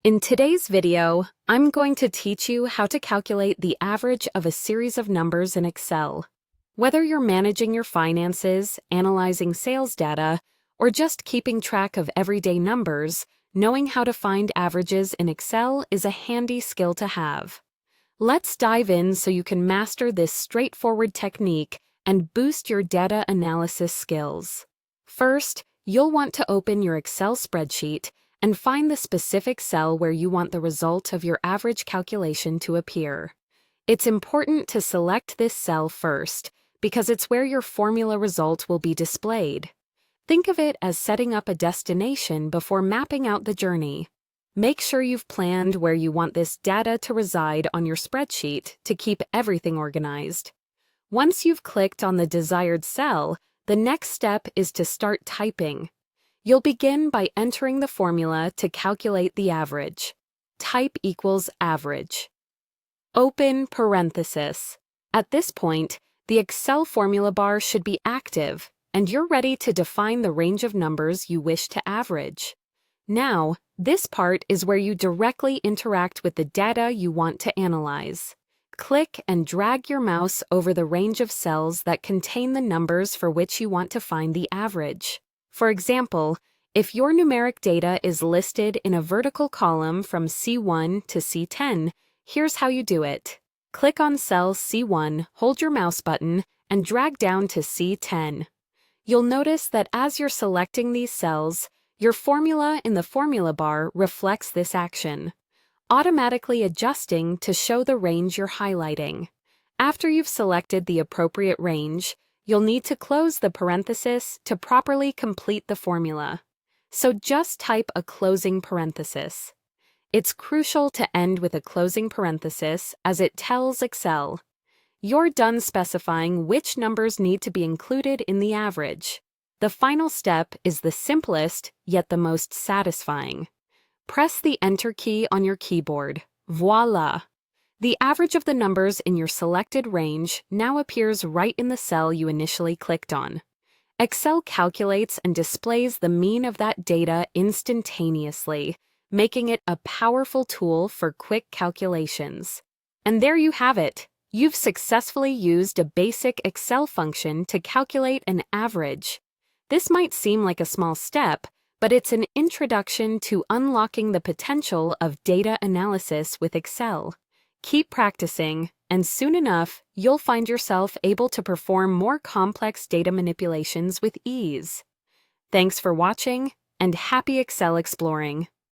In today's video, I'm going to teach you how to calculate the average of a series of numbers in Excel. Whether you're managing your finances, analyzing sales data, or just keeping track of everyday numbers, knowing how to find averages in Excel is a handy skill to have. Let's dive in so you can master this straightforward technique and boost your data analysis skills. First, you'll want to open your Excel spreadsheet and find the specific cell where you want the result of your average calculation to appear. It's important to select this cell first because it's where your formula result will be displayed. Think of it as setting up a destination before mapping out the journey. Make sure you've planned where you want this data to reside on your spreadsheet to keep everything organized. Once you've clicked on the desired cell, the next step is to start typing. You'll begin by entering the formula to calculate the average. Type equals average. Open parenthesis. At this point, the Excel formula bar should be active, and you're ready to define the range of numbers you wish to average. Now, this part is where you directly interact with the data you want to analyze. Click and drag your mouse over the range of cells that contain the numbers for which you want to find the average. For example, if your numeric data is listed in a vertical column from C1 to C10, here's how you do it. Click on cell C1, hold your mouse button, and drag down to C10. You'll notice that as you're selecting these cells, your formula in the formula bar reflects this action, automatically adjusting to show the range you're highlighting. After you've selected the appropriate range, you'll need to close the parenthesis to properly complete the formula. So just type a closing parenthesis. It's crucial to end with a closing parenthesis as it tells Excel, you're done specifying which numbers need to be included in the average. The final step is the simplest, yet the most satisfying. Press the Enter key on your keyboard. Voila! The average of the numbers in your selected range now appears right in the cell you initially clicked on. Excel calculates and displays the mean of that data instantaneously, making it a powerful tool for quick calculations. And there you have it. You've successfully used a basic Excel function to calculate an average. This might seem like a small step, but it's an introduction to unlocking the potential of data analysis with Excel. Keep practicing, and soon enough, you'll find yourself able to perform more complex data manipulations with ease. Thanks for watching, and happy Excel exploring!